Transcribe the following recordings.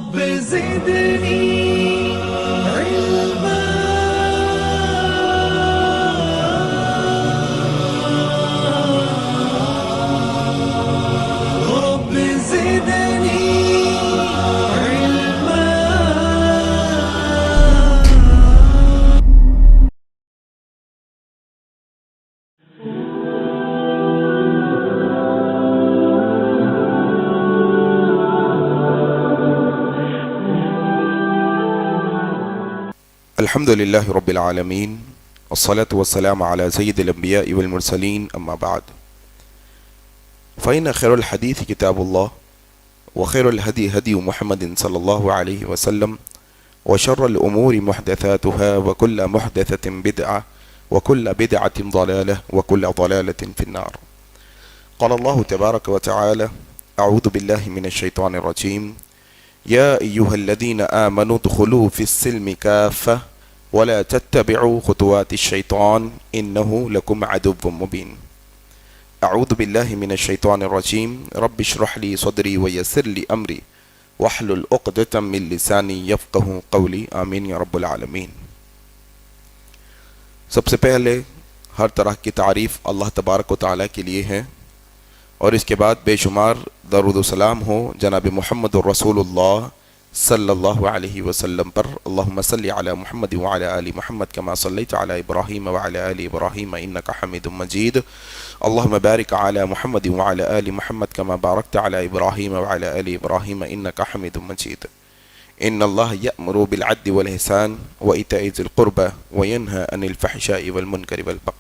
رب زدني علما رب زدني علما. الحمد لله رب العالمين والصلاة والسلام على سيد الأنبياء والمرسلين أما بعد فإن خير الحديث كتاب الله وخير الهدي هدي محمد صلى الله عليه وسلم وشر الأمور محدثاتها وكل محدثة بدعة وكل بدعة ضلالة وكل ضلالة في النار. قال الله تبارك وتعالى: أعوذ بالله من الشيطان الرجيم يا أيها الذين آمنوا ادخلوا في السلم كافة ولا تتبعوا خطوات الشيطان إنه لكم عدو مبين. أعوذ بالله من الشيطان الرجيم رب اشرح لي صدري ويسر لي أمري واحلل عقدة من لساني يفقهوا قولي آمين یا رب العالمین. سب سے پہلے ہر طرح کی تعریف اللہ تبارک و تعالیٰ کے لیے ہے اور اس کے بعد بے شمار درود و سلام ہو جناب محمد الرسول اللہ صلی اللہ علیہ وسلم پر. اللہم صلی علی محمد وعلی آل محمد کما صلیت علی ابراہیم وعلی آل ابراہیم انکا حمید مجید. اللہم بارک علی محمد وعلی آل محمد کما بارکت علی ابراہیم وعلی آل ابراہیم انکا حمید مجید. ان اللہ یأمر بالعدل والإحسان وإیتاء ذی القربى وینہی عن الفحشاء والمنکر والبغی.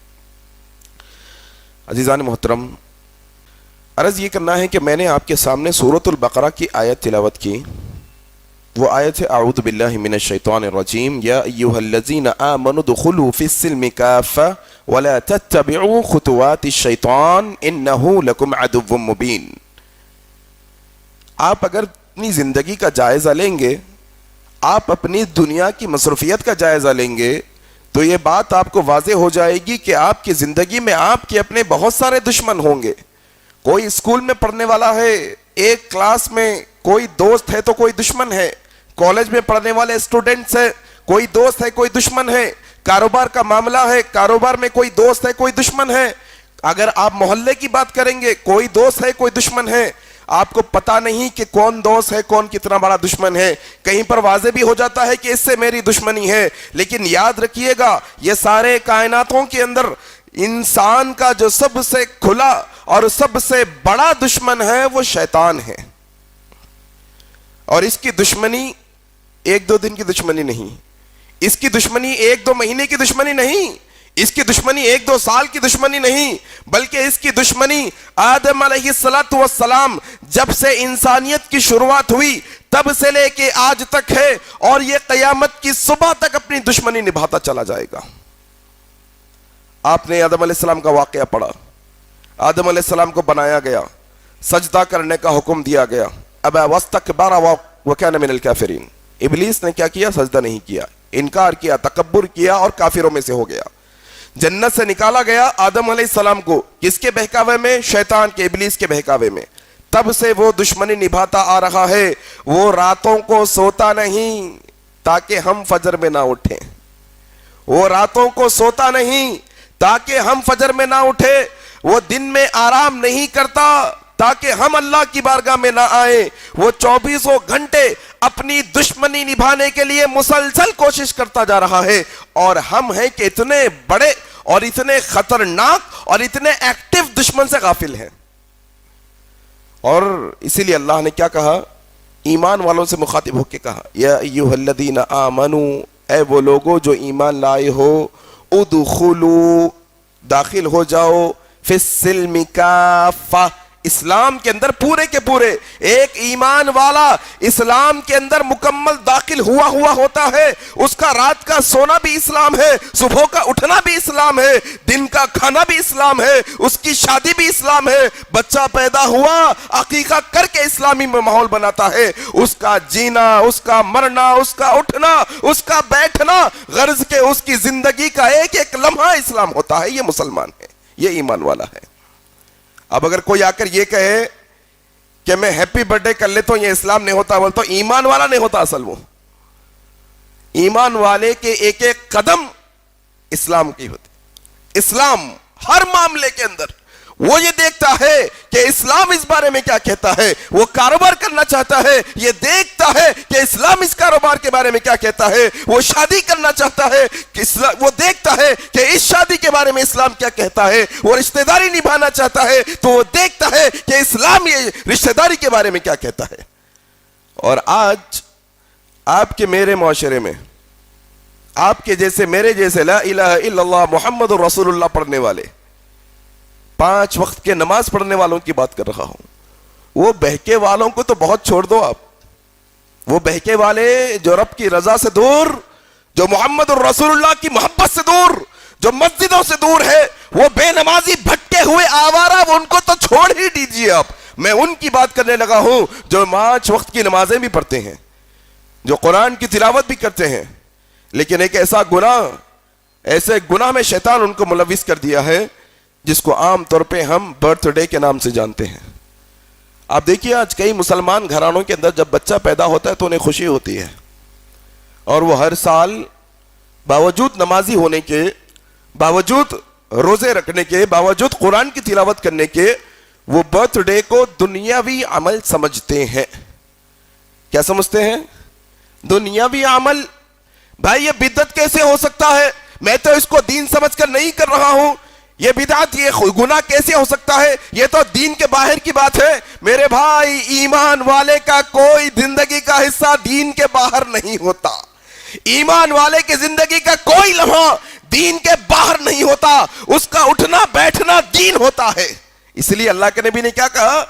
عزیزان محترم، عرض یہ کرنا ہے کہ میں نے آپ کے سامنے سورۃ البقرہ کی آیت تلاوت کی. وہ آیت ہے اعوذ باللہ من الشیطان الرجیم یا ایہا الذین آمنوا ادخلوا فی السلم کافہ ولا تتبعوا خطوات الشیطان انہ لکم عدو مبین. آپ اگر اپنی زندگی کا جائزہ لیں گے، آپ اپنی دنیا کی مصروفیت کا جائزہ لیں گے، تو یہ بات آپ کو واضح ہو جائے گی کہ آپ کی زندگی میں آپ کے اپنے بہت سارے دشمن ہوں گے. کوئی اسکول میں پڑھنے والا ہے، ایک کلاس میں کوئی دوست ہے تو کوئی دشمن ہے. کالج میں پڑھنے والے اسٹوڈنٹس ہیں، کوئی دوست ہے کوئی دشمن ہے. کاروبار کا معاملہ ہے، کاروبار میں کوئی دوست ہے کوئی دشمن ہے. اگر آپ محلے کی بات کریں گے، کوئی دوست ہے کوئی دشمن ہے. آپ کو پتا نہیں کہ کون دوست ہے کون کتنا بڑا دشمن ہے. کہیں پر واضح بھی ہو جاتا ہے کہ اس سے میری دشمنی ہے. لیکن یاد رکھیے گا یہ سارے کائناتوں کے اندر انسان کا جو سب سے کھلا اور سب سے بڑا دشمن ہے وہ شیطان ہے. اور اس کی دشمنی ایک دو دن کی دشمنی نہیں، اس کی دشمنی ایک دو مہینے کی دشمنی نہیں، اس کی دشمنی ایک دو سال کی دشمنی نہیں، بلکہ اس کی دشمنی آدم علیہ السلام جب سے انسانیت کی شروعات ہوئی تب سے لے کے آج تک ہے، اور یہ قیامت کی صبح تک اپنی دشمنی نبھاتا چلا جائے گا. آپ نے آدم علیہ السلام کا واقعہ پڑھا. آدم علیہ السلام کو بنایا گیا، سجدہ کرنے کا حکم دیا گیا. ابا واستکبر وکان من الکافرین. ابلیس نے کیا کیا؟ سجدہ نہیں کیا، انکار کیا، تکبر کیا اور کافروں میں سے ہو گیا. جنت سے نکالا گیا آدم علیہ السلام کو، کس کے بہکاوے میں؟ شیطان کے، ابلیس کے بہکاوے میں. تب سے وہ دشمنی نبھاتا آ رہا ہے. وہ راتوں کو سوتا نہیں تاکہ ہم فجر میں نہ اٹھیں. وہ راتوں کو سوتا نہیں تاکہ ہم فجر میں نہ اٹھے. وہ دن میں آرام نہیں کرتا تاکہ ہم اللہ کی بارگاہ میں نہ آئیں. وہ 24 گھنٹے اپنی دشمنی نبھانے کے لیے مسلسل کوشش کرتا جا رہا ہے. اور ہم ہیں کہ اتنے بڑے اور اتنے خطرناک اور اتنے ایکٹیو دشمن سے غافل ہیں. اور اسی لیے اللہ نے کیا کہا؟ ایمان والوں سے مخاطب ہو کے کہا یا ایھا الذین آمنوا، اے وہ لوگوں جو ایمان لائے ہو، ادخلوا، داخل ہو جاؤ، فی السلم کافہ، اسلام کے اندر پورے کے پورے. ایک ایمان والا اسلام کے اندر مکمل داخل ہوا ہوتا ہے. اس کا رات کا سونا بھی اسلام ہے، صبح کا اٹھنا بھی اسلام ہے، دن کا کھانا بھی اسلام ہے، اس کی شادی بھی اسلام ہے. بچہ پیدا ہوا عقیقہ کر کے اسلامی میں ماحول بناتا ہے. اس کا جینا، اس کا مرنا، اس کا اٹھنا، اس کا بیٹھنا، غرض کے اس کی زندگی کا ایک ایک لمحہ اسلام ہوتا ہے. یہ مسلمان ہے، یہ ایمان والا ہے. اب اگر کوئی آ کر یہ کہے کہ میں ہیپی برتھ ڈے کر لیتا ہوں یہ اسلام نہیں ہوتا، بولتا ہوں ایمان والا نہیں ہوتا اصل وہ. ایمان والے کے ایک ایک قدم اسلام کی ہوتی. اسلام ہر معاملے کے اندر وہ یہ دیکھتا ہے کہ اسلام اس بارے میں کیا کہتا ہے. وہ کاروبار کرنا چاہتا ہے، یہ دیکھتا ہے کہ اسلام اس کاروبار کے بارے میں کیا کہتا ہے. وہ شادی کرنا چاہتا ہے کہ وہ دیکھتا ہے کہ اس شادی کے بارے میں اسلام کیا کہتا ہے. وہ رشتہ داری نبھانا چاہتا ہے تو وہ دیکھتا ہے کہ اسلام یہ رشتہ داری کے بارے میں کیا کہتا ہے. اور آج آپ کے میرے معاشرے میں آپ کے جیسے میرے جیسے لا الہ الا اللہ محمد رسول اللہ پڑھنے والے، 5 وقت کے نماز پڑھنے والوں کی بات کر رہا ہوں. وہ بہکے والوں کو تو بہت چھوڑ دو آپ. وہ بہکے والے جو رب کی رضا سے دور، جو محمد الرسول اللہ کی محبت سے دور، جو مسجدوں سے دور ہے، وہ بے نمازی بھٹکے ہوئے آوارہ، ان کو تو چھوڑ ہی دیجیے آپ. میں ان کی بات کرنے لگا ہوں جو 5 وقت کی نمازیں بھی پڑھتے ہیں، جو قرآن کی تلاوت بھی کرتے ہیں، لیکن ایک ایسے گناہ میں شیطان ان کو ملوث کر دیا ہے جس کو عام طور پہ ہم برتھ ڈے کے نام سے جانتے ہیں. آپ دیکھیے آج کئی مسلمان گھرانوں کے اندر جب بچہ پیدا ہوتا ہے تو انہیں خوشی ہوتی ہے، اور وہ ہر سال باوجود نمازی ہونے کے، باوجود روزے رکھنے کے، باوجود قرآن کی تلاوت کرنے کے، وہ برتھ ڈے کو دنیاوی عمل سمجھتے ہیں. کیا سمجھتے ہیں؟ دنیاوی عمل. بھائی یہ بدعت کیسے ہو سکتا ہے؟ میں تو اس کو دین سمجھ کر نہیں کر رہا ہوں. یہ بدعت، یہ گناہ کیسے ہو سکتا ہے؟ یہ تو دین کے باہر کی بات ہے. میرے بھائی، ایمان والے کا کوئی زندگی کا حصہ دین کے باہر نہیں ہوتا. ایمان والے کی زندگی کا کوئی لمحہ دین کے باہر نہیں ہوتا. اس کا اٹھنا بیٹھنا دین ہوتا ہے. اس لیے اللہ کے نبی نے کیا کہا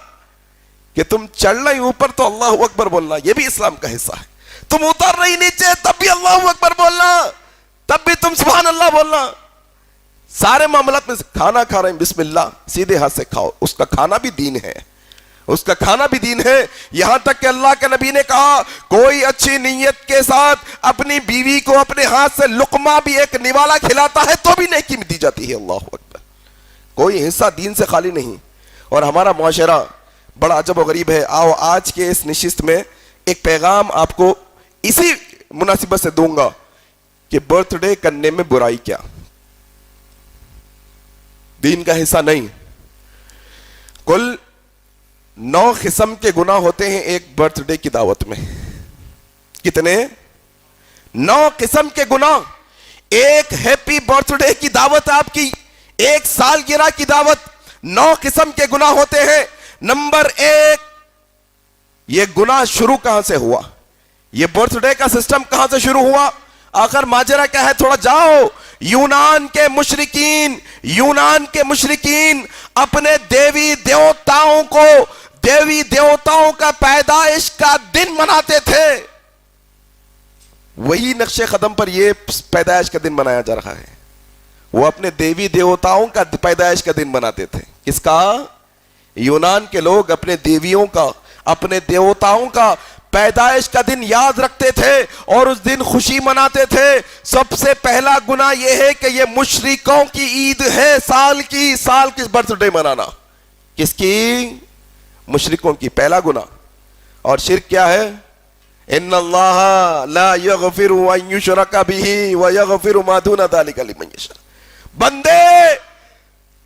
کہ تم چڑھ رہے اوپر تو اللہ اکبر بولنا، یہ بھی اسلام کا حصہ ہے. تم اتر رہی نیچے تب بھی اللہ اکبر بولنا، تب بھی تم سبحان اللہ بولنا. سارے معاملات میں کھانا کھا رہے ہیں، بسم اللہ سیدھے ہاتھ سے کھاؤ. اس کا کھانا بھی دین ہے، اس کا کھانا بھی دین ہے. یہاں تک کہ اللہ کے نبی نے کہا کوئی اچھی نیت کے ساتھ اپنی بیوی کو اپنے ہاتھ سے لقمہ بھی ایک نوالا کھلاتا ہے تو بھی نیکی دی جاتی ہے. اللہ اکبر. کوئی حصہ دین سے خالی نہیں. اور ہمارا معاشرہ بڑا عجب و غریب ہے. آؤ آج کے اس نشست میں ایک پیغام آپ کو اسی مناسبت سے دوں گا کہ برتھ ڈے کرنے میں برائی کیا، دین کا حصہ نہیں. کل 9 قسم کے گناہ ہوتے ہیں ایک برتھ ڈے کی دعوت میں. کتنے؟ 9 قسم کے گناہ. ایک ہیپی برتھ ڈے کی دعوت، آپ کی ایک سالگرہ کی دعوت، 9 قسم کے گناہ ہوتے ہیں. نمبر 1، یہ گناہ شروع کہاں سے ہوا؟ یہ برتھ ڈے کا سسٹم کہاں سے شروع ہوا؟ آخر ماجرا کیا ہے؟ تھوڑا جاؤ. یونان کے مشرکین اپنے دیوی دیوتاؤں کا پیدائش کا دن مناتے تھے. وہی نقش قدم پر یہ پیدائش کا دن منایا جا رہا ہے. وہ اپنے دیوی دیوتاؤں کا پیدائش کا دن مناتے تھے. کس کا؟ یونان کے لوگ اپنے دیویوں کا، اپنے دیوتاؤں کا پیدائش کا دن یاد رکھتے تھے اور اس دن خوشی مناتے تھے. سب سے پہلا گناہ یہ ہے کہ یہ مشرکوں کی عید ہے، سال کی برتھ ڈے منانا. کس کی؟ مشرکوں کی. پہلا گناہ. اور شرک کیا ہے؟ ان اللہ لا یغفر ان یشرک بہ ویغفر ما دون ذلک لمن یشاء. بندے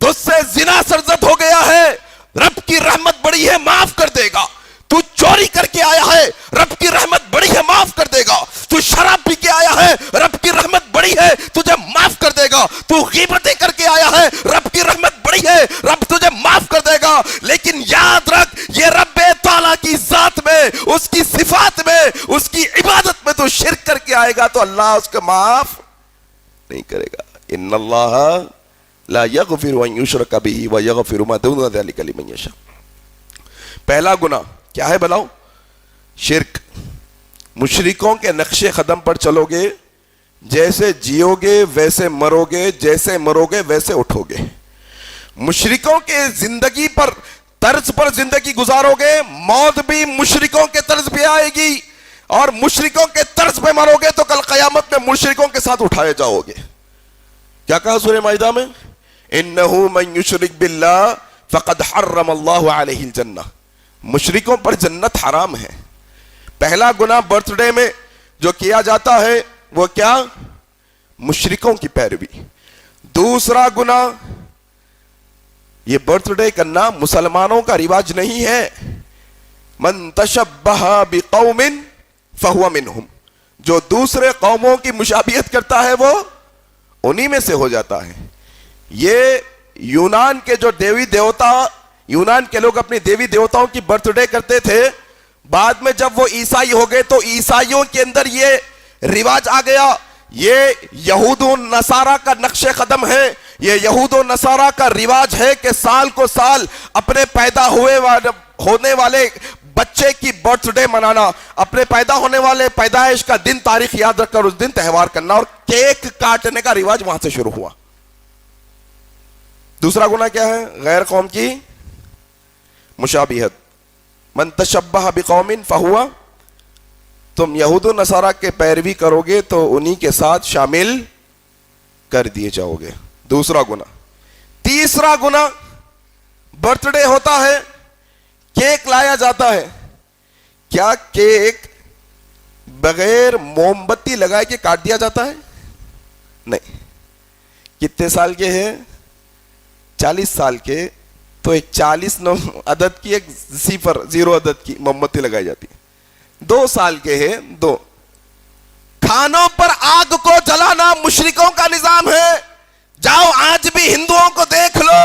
تجھ سے زنا سرزد ہو گیا ہے، رب کی رحمت بڑی ہے، معاف کر دے گا. تو چوری کر کے آیا ہے، رب کی رحمت بڑی ہے، معاف کر دے گا. تو شراب پی کے آیا ہے، رب کی رحمت بڑی ہے، تجھے معاف کر دے گا. تو غیبتیں کر کے آیا ہے، رب کی رحمت بڑی ہے، رب تجھے معاف کر دے گا. لیکن یاد رکھ، یہ رب تعالیٰ کی ذات میں، اس کی صفات میں، اس کی عبادت میں تو شرک کر کے آئے گا تو اللہ اس کو معاف نہیں کرے گا. ان اللہ لا یغفر ان یشرک بہ ویغفر ما دون ذلک لمن یشاء. پہلا گناہ کیا ہے بلاؤ؟ شرک. مشرکوں کے نقش قدم پر چلو گے، جیسے جیو گے ویسے مرو گے، جیسے مرو گے ویسے اٹھو گے. مشرکوں کے زندگی پر طرز پر زندگی گزارو گے، موت بھی مشرکوں کے طرز پہ آئے گی، اور مشرکوں کے طرز پہ مرو گے تو کل قیامت میں مشرکوں کے ساتھ اٹھائے جاؤ گے. کیا کہا سورہ مائدہ میں؟ انہ من یشرک باللہ فقد حرم اللہ علیہ الجنہ. مشرکوں پر جنت حرام ہے. پہلا گناہ برتھ ڈے میں جو کیا جاتا ہے وہ کیا؟ مشرکوں کی پیروی. دوسرا گناہ یہ برتھ ڈے کرنا مسلمانوں کا رواج نہیں ہے. من تشبہ بقوم فہو منہم, جو دوسرے قوموں کی مشابہت کرتا ہے وہ انہی میں سے ہو جاتا ہے. یہ یونان کے جو دیوی دیوتا, یونان کے لوگ اپنی دیوی دیوتاؤں کی برتھ ڈے کرتے تھے. بعد میں جب وہ عیسائی ہو گئے تو عیسائیوں کے اندر یہ رواج آ گیا. یہ یہود و نصارہ کا نقش قدم ہے, یہ یہود و نصارہ کا رواج ہے کہ سال کو سال اپنے پیدا ہونے والے بچے کی برتھ ڈے منانا, اپنے پیدا ہونے والے پیدائش کا دن تاریخ یاد رکھ کر اس دن تہوار کرنا, اور کیک کاٹنے کا رواج وہاں سے شروع ہوا. دوسرا گناہ کیا ہے؟ غیر قوم کی مشابہت. من تشبہ بقوم فہو, تم یہود و نصارہ کے پیروی کرو گے تو انہی کے ساتھ شامل کر دیے جاؤ گے. دوسرا گناہ. تیسرا گناہ, برتھ ڈے ہوتا ہے, کیک لایا جاتا ہے. کیا کیک بغیر موم بتی لگائے کے کاٹ دیا جاتا ہے؟ نہیں. کتنے سال کے ہیں؟ 40 سال کے, تو ایک 40 عدد کی, ایک 0 عدد کی موم بتی لگائی جاتی ہے. 2 سال کے ہیں 2. کھانوں پر آگ کو جلانا مشرکوں کا نظام ہے. جاؤ آج بھی ہندوؤں کو دیکھ لو,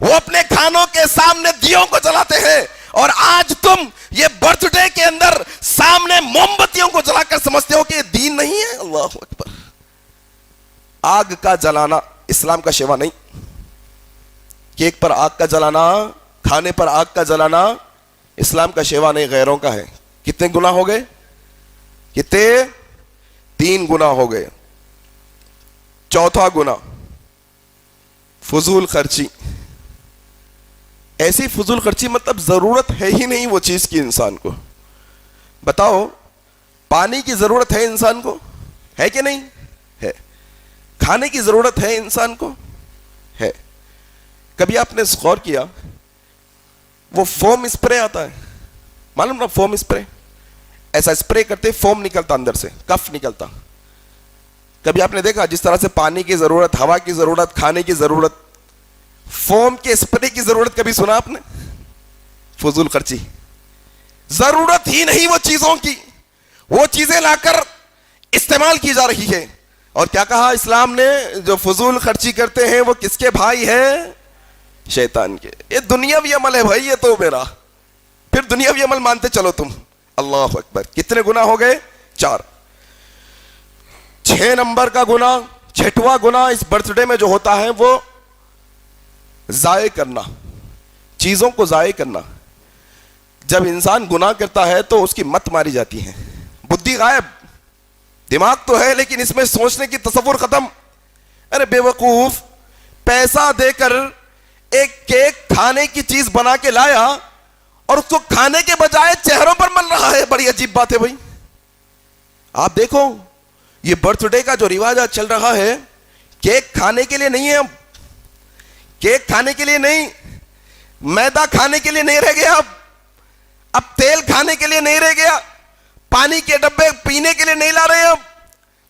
وہ اپنے کھانوں کے سامنے دیوں کو جلاتے ہیں, اور آج تم یہ برتھ ڈے کے اندر سامنے موم بتیوں کو جلا کر سمجھتے ہو کہ یہ دین نہیں ہے. اللہ اکبر. آگ کا جلانا اسلام کا شیوا نہیں. کیک پر آگ کا جلانا, کھانے پر آگ کا جلانا اسلام کا شیوا نہیں, غیروں کا ہے. کتنے گناہ ہو گئے؟ کتنے؟ 3 گناہ ہو گئے. چوتھا گناہ فضول خرچی. ایسی فضول خرچی مطلب ضرورت ہے ہی نہیں وہ چیز کی انسان کو. بتاؤ, پانی کی ضرورت ہے انسان کو, ہے کہ نہیں ہے؟ کھانے کی ضرورت ہے انسان کو, ہے. کبھی آپ نے غور کیا, وہ فوم اسپرے آتا ہے, معلوم نا فوم اسپرے, ایسا اسپرے کرتے فوم نکلتا اندر سے, کف نکلتا. کبھی آپ نے دیکھا جس طرح سے پانی کی ضرورت, ہوا کی ضرورت, کھانے کی ضرورت, فوم کے اسپرے کی ضرورت کبھی سنا آپ نے؟ فضول خرچی. ضرورت ہی نہیں وہ چیزوں کی, وہ چیزیں لا کر استعمال کی جا رہی ہے. اور کیا کہا اسلام نے؟ جو فضول خرچی کرتے ہیں وہ کس کے بھائی ہیں؟ شیطان کے. یہ دنیاوی عمل ہے بھائی, یہ تو میرا, پھر دنیاوی عمل مانتے چلو تم. اللہ اکبر. کتنے گناہ ہو گئے؟ 4. 6 نمبر کا گناہ, 6واں گناہ اس برتھ ڈے میں جو ہوتا ہے وہ ضائع کرنا, چیزوں کو ضائع کرنا. جب انسان گناہ کرتا ہے تو اس کی مت ماری جاتی ہے, بدھی غائب, دماغ تو ہے لیکن اس میں سوچنے کی تصور ختم. ارے بے وقوف, پیسہ دے کر ایک کیک کھانے کی چیز بنا کے لایا اور اس کو کھانے کے بجائے چہروں پر مل رہا ہے. بڑی عجیب بات ہے بھائی. آپ دیکھو یہ برتھ ڈے کا جو رواج آج چل رہا ہے, کیک کھانے کے لیے نہیں ہے. کیک کھانے کے لیے نہیں, میدا کھانے کے لیے نہیں رہ گیا. اب تیل کھانے کے لیے نہیں رہ گیا, پانی کے ڈبے پینے کے لیے نہیں لا رہے, اب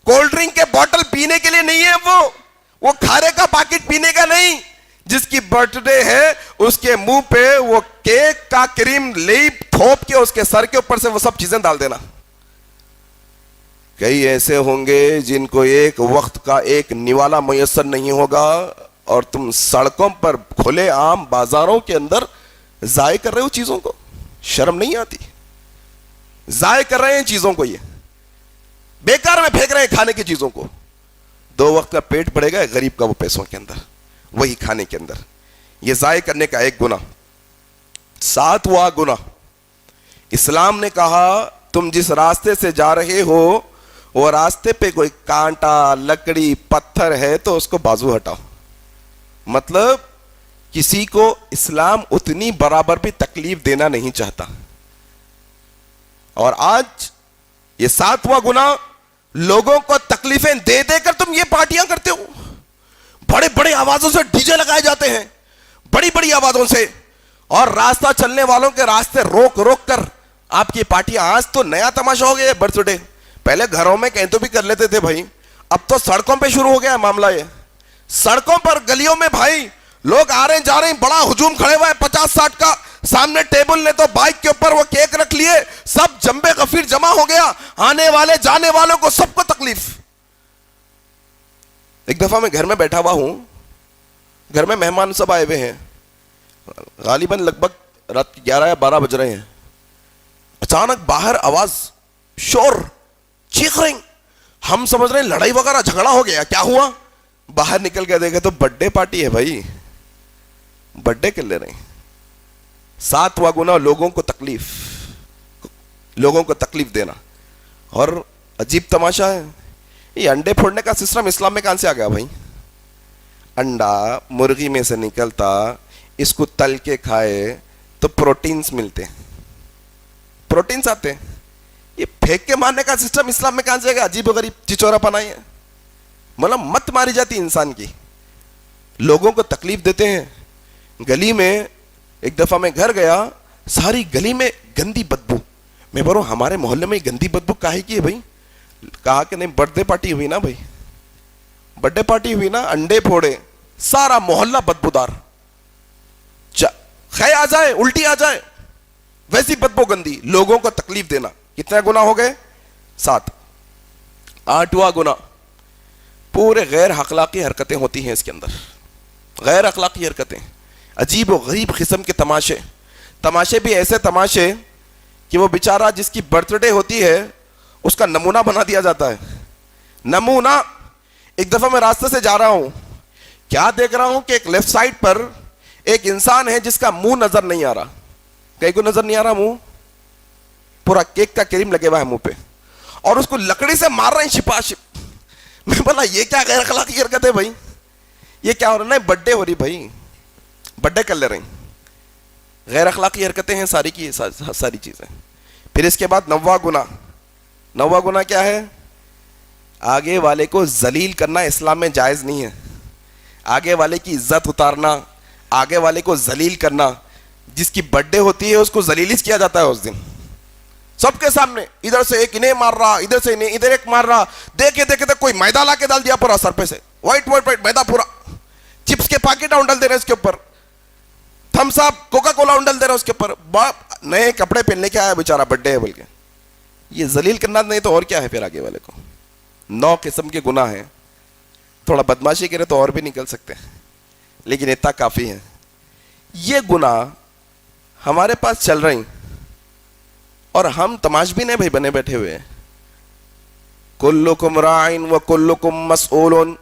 کولڈ ڈرنک کے بوتل پینے کے لیے نہیں ہے, وہ کھارے کا پیکٹ پینے کا نہیں. جس کی برتھ ڈے ہے اس کے منہ پہ وہ کیک کا کریم لیپ تھوپ کے اس کے سر کے اوپر سے وہ سب چیزیں ڈال دینا. کئی ایسے ہوں گے جن کو ایک وقت کا ایک نوالا میسر نہیں ہوگا, اور تم سڑکوں پر کھلے عام بازاروں کے اندر ضائع کر رہے ہو چیزوں کو. شرم نہیں آتی؟ ضائع کر رہے ہیں چیزوں کو, یہ بیکار میں پھینک رہے ہیں کھانے کی چیزوں کو. 2 وقت کا پیٹ پڑے گا غریب کا وہ پیسوں کے اندر, وہی کھانے کے اندر. یہ ضائع کرنے کا ایک گناہ. 7واں گناہ, اسلام نے کہا تم جس راستے سے جا رہے ہو وہ راستے پہ کوئی کانٹا, لکڑی, پتھر ہے تو اس کو بازو ہٹاؤ. مطلب کسی کو اسلام اتنی برابر بھی تکلیف دینا نہیں چاہتا. اور آج یہ 7واں گناہ, لوگوں کو تکلیفیں دے دے کر تم یہ پارٹیاں کرتے ہو. بڑے بڑے آوازوں سے ڈی جے لگائے جاتے ہیں, بڑی بڑی آوازوں سے, اور راستہ چلنے والوں کے راستے روک روک کر آپ کی پارٹیاں. آج تو نیا تماشا ہو گیا برتھ ڈے. پہلے گھروں میں کہیں تو بھی کر لیتے تھے بھائی, اب تو سڑکوں پہ شروع ہو گیا ہے معاملہ. یہ سڑکوں پر گلیوں میں بھائی لوگ آ رہے ہیں جا رہے ہیں, بڑا ہجوم کھڑے ہوا ہے 50-60 کا, سامنے ٹیبل نے تو بائک کے اوپر وہ کیک رکھ لیے, سب جنبے غفیر جمع ہو گیا, آنے والے جانے والوں کو سب کو تکلیف. ایک دفعہ میں گھر میں بیٹھا ہوا ہوں, گھر میں مہمان سب آئے ہوئے ہیں, غالباً لگ بھگ رات 11 یا 12 بج رہے ہیں. اچانک باہر آواز, شور, چیخ رہی. ہم سمجھ رہے ہیں لڑائی وغیرہ جھگڑا ہو گیا, کیا ہوا؟ باہر نکل کے دیکھے تو برتھ ڈے پارٹی ہے بھائی, برتھ ڈے کر لے رہے ہیں. 7واں گنا لوگوں کو تکلیف دینا. اور عجیب تماشا ہے, یہ انڈے پھوڑنے کا سسٹم اسلام میں کہاں سے آ گیا بھائی؟ انڈا مرغی میں سے نکلتا, اس کو تل کے کھائے تو پروٹینز ملتے, پروٹینز آتے. یہ پھینک کے مارنے کا سسٹم اسلام میں کہاں سے آ گیا؟ عجیب و غریب چچورا پنا ہے. مطلب مت ماری جاتی انسان کی, لوگوں کو تکلیف دیتے ہیں. گلی میں ایک دفعہ میں گھر گیا, ساری گلی میں گندی بدبو. میں بولوں ہمارے محلے میں گندی بدبو کاہے کی ہے بھائی؟ کہا کہ نہیں برتھ ڈے پارٹی ہوئی نا بھائی, برتھ ڈے پارٹی ہوئی نا, انڈے پھوڑے, سارا محلہ بدبودار. خے آ جائے, الٹی آ جائے, ویسی بدبو گندی, لوگوں کو تکلیف دینا. کتنے گنا ہو گئے؟ 7. 8واں گنا, پورے غیر اخلاقی حرکتیں ہوتی ہیں اس کے اندر, غیر اخلاقی حرکتیں, عجیب و غریب قسم کے تماشے. تماشے بھی ایسے تماشے کہ وہ بیچارہ جس کی برتھ ڈے ہوتی ہے اس کا نمونہ بنا دیا جاتا ہے. نمونہ. ایک دفعہ میں راستے سے جا رہا ہوں, کیا دیکھ رہا ہوں کہ ایک لیفٹ سائڈ پر ایک انسان ہے جس کا منہ نظر نہیں آ رہا. کہیں کو نظر نہیں آ رہا منہ, پورا کیک کا کریم لگے ہوا ہے منہ پہ, اور اس کو لکڑی سے مار رہے ہیں چھپا چھپ. میں بولا یہ کیا غیر اخلاقی حرکت ہے بھائی, یہ کیا ہو رہا ہے؟ برتھ ڈے ہو رہی بھائی, برتھ ڈے کر لے رہے ہیں. غیر اخلاقی حرکتیں ہیں ساری کی ساری چیزیں. پھر اس کے بعد 9واں گنا. 9واں گنا کیا ہے؟ آگے والے کو ذلیل کرنا اسلام میں جائز نہیں ہے. آگے والے کی عزت اتارنا, آگے والے کو ذلیل کرنا. جس کی برتھ ڈے ہوتی ہے اس کو ذلیل کیا جاتا ہے اس دن سب کے سامنے. ادھر سے ایک انہیں مار رہا, ادھر سے انہیں, ادھر ایک مار رہا. دیکھے دیکھے کوئی میدا لا کے ڈال دیا پورا سر پہ سے, وائٹ وائٹ وائٹ میدا پورا. چپس کے پاکٹ ڈال دے رہے اس کے اوپر, تھمس اپ کوکا کولا ڈال دے رہے اس کے اوپر. باپ نئے کپڑے پہننے کے آیا بیچارہ, برتھ ڈے ہے بول کے. یہ ذلیل کرنا نہیں تو اور کیا ہے پھر آگے والے کو. 9 قسم کے گناہ ہیں. تھوڑا بدماشی کرے تو اور بھی نکل سکتے ہیں, لیکن اتنا کافی ہے. یہ گناہ ہمارے پاس چل رہے ہیں اور ہم تماشبین بھائی بنے بیٹھے ہوئے ہیں. کلکم راعٍ وکلکم مسئول,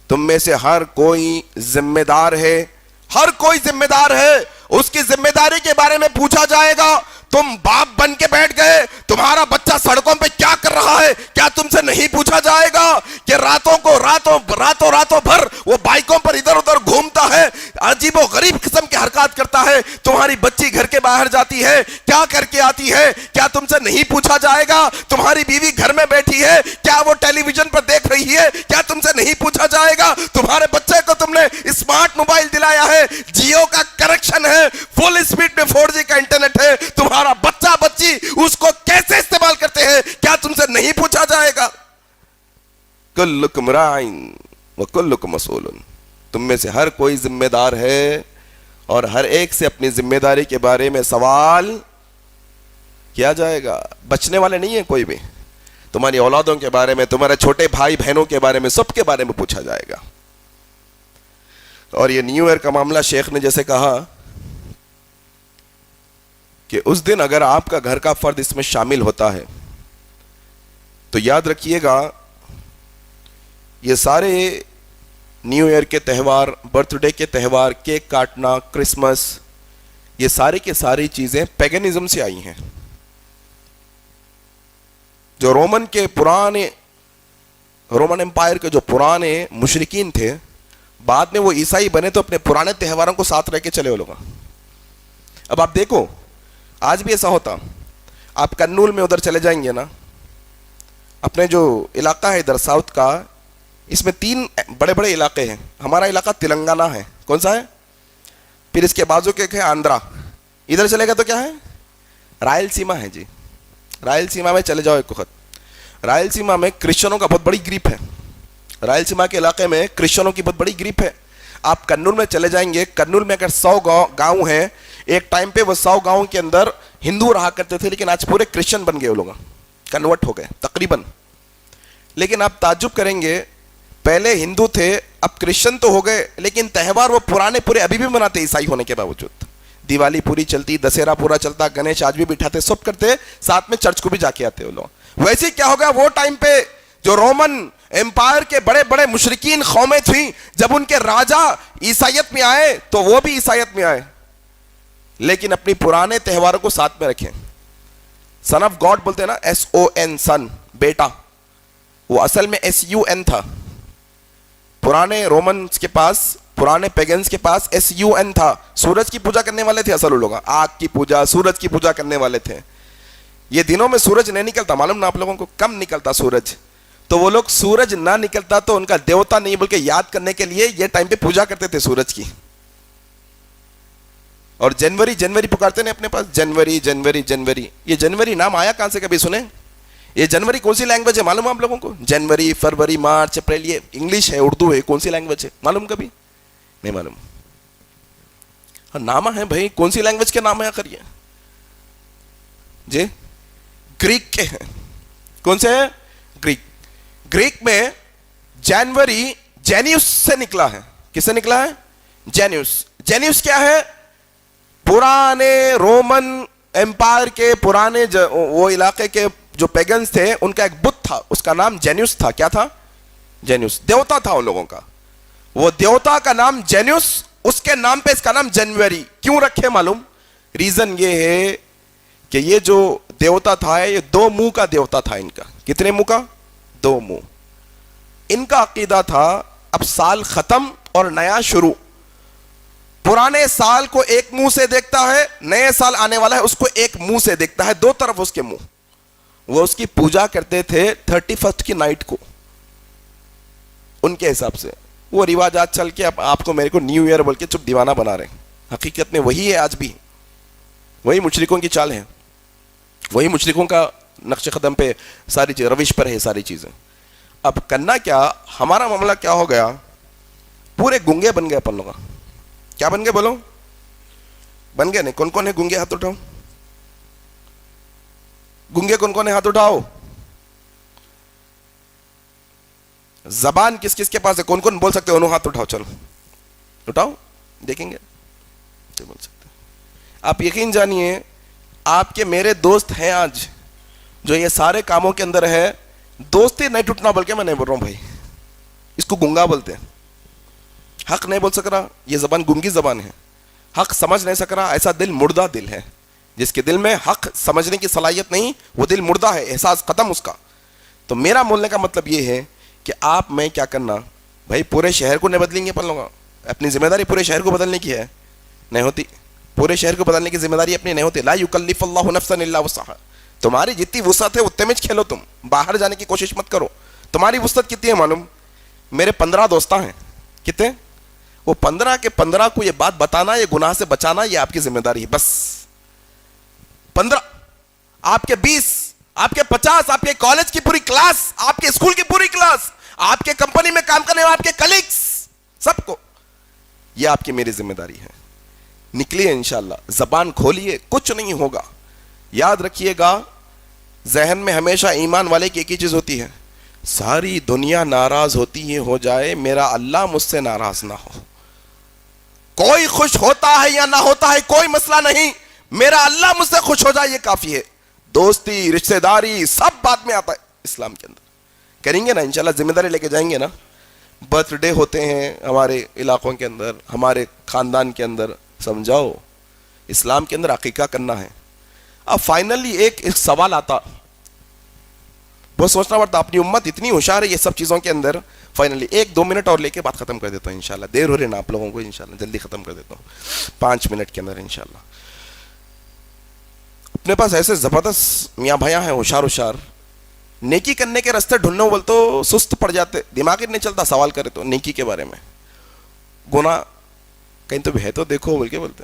تم میں سے ہر کوئی ذمہ دار ہے, ہر کوئی ذمہ دار ہے, اس کی ذمہ داری کے بارے میں پوچھا جائے گا. تم باپ بن کے بیٹھ گئے, تمہارا بچہ سڑکوں پہ کیا کر رہا ہے, کیا تم سے نہیں پوچھا جائے گا کہ راتوں بھر وہ بائکوں پر ادھر ادھر گھومتا ہے, عجیب و غریب قسم کے حرکات کرتا ہے. تمہاری بچی گھر کے باہر جاتی ہے, کیا کر کے آتی ہے, کیا تم سے نہیں پوچھا جائے گا. تمہاری بیوی گھر میں بیٹھی ہے, کیا وہ ٹیلی ویژن پر دیکھ رہی ہے, کیا تم سے نہیں پوچھا جائے گا. تمہارے بچے کو تم نے اسمارٹ موبائل دلایا ہے, جیو کا کنیکشن ہے, فل اسپیڈ میں 4G کا انٹرنیٹ ہے, تمہارا بچہ بچی اس کو کیسے استعمال کرتے ہیں, کیا تم سے نہیں پوچھا جائے گا. کلکم راعٍ وکلکم مسئول, تم میں سے ہر کوئی ذمہ دار ہے اور ہر ایک سے اپنی ذمہ داری کے بارے میں سوال کیا جائے گا. بچنے والے نہیں ہیں کوئی بھی. تمہاری اولادوں کے بارے میں, تمہارے چھوٹے بھائی بہنوں کے بارے میں, سب کے بارے میں پوچھا جائے گا. اور یہ نیو ایئر کا معاملہ شیخ نے جیسے کہا کہ اس دن اگر آپ کا گھر کا فرد اس میں شامل ہوتا ہے تو یاد رکھیے گا یہ سارے نیو ایئر کے تہوار, برتھ ڈے کے تہوار, کیک کاٹنا, کرسمس, یہ ساری کی ساری چیزیں پیگنزم سے آئی ہیں. جو رومن امپائر کے جو پرانے مشرکین تھے, بعد میں وہ عیسائی بنے تو اپنے پرانے تہواروں کو ساتھ رہ کے چلے وہ لوگ. اب آپ دیکھو آج بھی ایسا ہوتا. آپ کرنول میں ادھر چلے جائیں گے نا, اپنے جو علاقہ ہے ادھر ساؤتھ کا, اس میں 3 بڑے بڑے علاقے ہیں. ہمارا علاقہ تلنگانہ ہے. کون سا ہے؟ پھر اس کے بازو کے ایک ہے آندھرا, ادھر چلے گا تو کیا ہے؟ رائل سیما ہے جی. رائل سیما میں چلے جاؤ ایک وقت. رائل سیما میں کرسچنوں کا بہت بڑی گریپ ہے. رائل سیما کے علاقے میں کرسچنوں کی بہت بڑی گریپ ہے. آپ کرنول میں چلے جائیں گے, کرنول میں اگر 100 گاؤں ہیں, ایک ٹائم پہ وہ 100 گاؤں کے اندر ہندو رہا کرتے تھے, لیکن آج پورے کرسچن بن گئے وہ لوگ, کنورٹ ہو گئے تقریباً. لیکن آپ تعجب کریں گے, پہلے ہندو تھے اب کرسچن تو ہو گئے, لیکن تہوار وہ پرانے پورے ابھی بھی مناتے عیسائی ہونے کے باوجود. دیوالی پوری چلتی, دسہرا پورا چلتا, گنیش آج بھی بٹھاتے, سب کرتے, ساتھ میں چرچ کو بھی جا کے آتے وہ لوگ. ویسے کیا ہوگا وہ ٹائم پہ جو رومن امپائر کے بڑے بڑے مشرکین قومیں تھیں, جب ان کے راجا عیسائیت میں آئے تو وہ بھی عیسائیت میں آئے, لیکن اپنی پرانے تہواروں کو ساتھ میں رکھیں. سن آف گاڈ بولتے ہیں نا, SON سن, بیٹا, وہ اصل میں SUN تھا. پرانے رومنز کے پاس, پرانے پیگنز کے پاس SUN تھا. سورج کی پوجا کرنے والے تھے اصل لوگ, آگ کی پوجا, سورج کی پوجا کرنے والے تھے. یہ دنوں میں سورج نہیں نکلتا, معلوم نا آپ لوگوں کو, کم نکلتا سورج. تو وہ لوگ سورج نہ نکلتا تو ان کا دیوتا نہیں بلکہ یاد کرنے کے لیے یہ ٹائم پہ پوجا کرتے تھے سورج کی. اور جنوری جنوری پکارتے ہیں اپنے پاس, جنوری جنوری جنوری. یہ جنوری نام آیا کہاں سے, کبھی سنیں؟ یہ جنوری کون سی لینگویج ہے معلوم ہے آپ لوگوں کو؟ جنوری, فروری, مارچ, اپریل, یہ انگلش ہے, اردو ہے, کون سی لینگویج ہے معلوم کبھی نہیں معلوم؟ ہاں نام ہے بھائی, کون سی لینگویج کے نام ہے آخر یہ؟ جی گریک کے ہیں. کون سے ہیں؟ گریک. گریک میں جنوری جینیوس سے نکلا ہے. کس سے نکلا ہے؟ جینیوس. جینیوس کیا ہے؟ پرانے رومن امپائر کے پرانے وہ علاقے کے جو پیگنز تھے ان کا ایک بت تھا, اس کا نام جینیوس تھا. کیا تھا؟ جینیوس. دیوتا تھا ان لوگوں کا. وہ دیوتا کا نام جینیوس, اس کے نام پہ اس کا نام جنوری کیوں رکھے معلوم؟ ریزن یہ ہے کہ یہ جو دیوتا تھا یہ 2 منہ کا دیوتا تھا. ان کا کتنے منہ کا؟ 2 منہ. ان کا عقیدہ تھا اب سال ختم اور نیا شروع. پرانے سال کو ایک منہ سے دیکھتا ہے, نئے سال آنے والا ہے اس کو ایک منہ سے دیکھتا ہے, 2 طرف اس کے منہ. وہ اس کی پوجا کرتے تھے 31 کی نائٹ کو ان کے حساب سے. وہ رواجات چل کے اب آپ کو میرے کو نیو ایئر بول کے چپ دیوانہ بنا رہے ہیں. حقیقت میں وہی ہے آج بھی, وہی مشرکوں کی چال ہے, وہی مشرکوں کا نقش قدم پہ ساری چیز, روش پر ہے ساری چیزیں. اب کرنا کیا, ہمارا معاملہ کیا ہو گیا, پورے گنگے بن گئے اپن لوگ. کیا بن گئے بولو؟ بن گئے نہیں؟ کون کون ہے گنگے, ہاتھ اٹھاؤ. گنگے کون کون ہے, ہاتھ اٹھاؤ. زبان کس کس کے پاس ہے, کون کون بول سکتے ہو, ہاتھ اٹھاؤ, چلو اٹھاؤ, دیکھیں گے بول سکتے. آپ یقین جانیے آپ کے میرے دوست ہیں آج جو یہ سارے کاموں کے اندر ہے, دوستی نہیں ٹوٹنا بلکہ میں نہیں بول رہا ہوں بھائی, اس کو گنگا بولتے ہیں. حق نہیں بول سک رہا, یہ زبان گنگی زبان ہے. حق سمجھ نہیں سک رہا, ایسا دل مردہ دل ہے. جس کے دل میں حق سمجھنے کی صلاحیت نہیں وہ دل مردہ ہے, احساس ختم اس کا. تو میرا بولنے کا مطلب یہ ہے کہ آپ میں کیا کرنا بھائی, پورے شہر کو نہیں بدلیں گے اپن لوگ. اپنی ذمہ داری پورے شہر کو بدلنے کی ہے, نہیں ہوتی. پورے شہر کو بدلنے کی ذمہ داری اپنی نہیں ہوتی. لا یکلف اللہ نفسا الا وسعها. تمہاری جتنی وسعت ہے اتنے میں کھیلو, تم باہر جانے کی کوشش مت کرو. تمہاری وسعت کتنی ہے معلوم؟ میرے 15 دوست ہیں. کتنے؟ وہ 15 کے 15 کو یہ بات بتانا, یہ گناہ سے بچانا, یہ آپ کی ذمہ داری ہے بس. 15, آپ کے 20, آپ کے 50, آپ کے کالج کی پوری کلاس, آپ کے اسکول کی پوری کلاس, آپ کے کمپنی میں کام کرنے والے آپ کے کلیگز, سب کو یہ آپ کی میری ذمہ داری ہے. نکلیے انشاءاللہ, زبان کھولیے, کچھ نہیں ہوگا. یاد رکھیے گا ذہن میں ہمیشہ ایمان والے کی ایک ہی چیز ہوتی ہے, ساری دنیا ناراض ہوتی ہے ہو جائے, میرا اللہ مجھ سے ناراض نہ ہو. کوئی خوش ہوتا ہے یا نہ ہوتا ہے کوئی مسئلہ نہیں, میرا اللہ مجھ سے خوش ہو جائے یہ کافی ہے. دوستی رشتہ داری سب بعد میں آتا ہے اسلام کے اندر. کریں گے نا انشاءاللہ, ذمہ داری لے کے جائیں گے نا. برتھ ڈے ہوتے ہیں ہمارے علاقوں کے اندر, ہمارے خاندان کے اندر, سمجھاؤ اسلام کے اندر عقیقہ کرنا ہے. اب فائنلی ایک سوال آتا, بہت سوچنا پڑتا, اپنی امت اتنی ہوشیار ہے یہ سب چیزوں کے اندر. فائنلی 1-2 منٹ اور لے کے بات ختم کر دیتا ہوں انشاءاللہ. دیر ہو رہی نا آپ لوگوں کو, انشاءاللہ جلدی ختم کر دیتا ہوں 5 منٹ کے اندر انشاءاللہ. اپنے پاس ایسے زبردست میاں بھائیاں ہیں ہوشیار, نیکی کرنے کے راستے ڈھونڈنے بول تو سست پڑ جاتے, دماغ ہی نہیں چلتا سوال کرے تو نیکی کے بارے میں. گناہ کہیں تو بھی ہے تو دیکھو بول کے بولتے,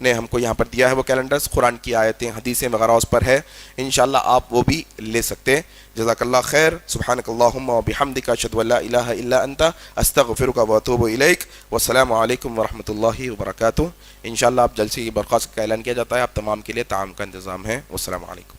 نے ہم کو یہاں پر دیا ہے وہ کیلنڈرز، قرآن کی آیتیں، حدیثیں وغیرہ اس پر ہے، انشاءاللہ آپ وہ بھی لے سکتے ہیں۔ جزاک اللہ خیر، سبحانک اللہم و بحمدک، اشہد ان لا الہ الا انت، استغفرک و اتوب الیک، والسلام علیکم ورحمۃ اللہ وبرکاتہ۔ انشاءاللہ آپ جلسے برخاست کا اعلان کیا جاتا ہے، آپ تمام کے لیے طعام کا انتظام ہے۔ والسلام علیکم۔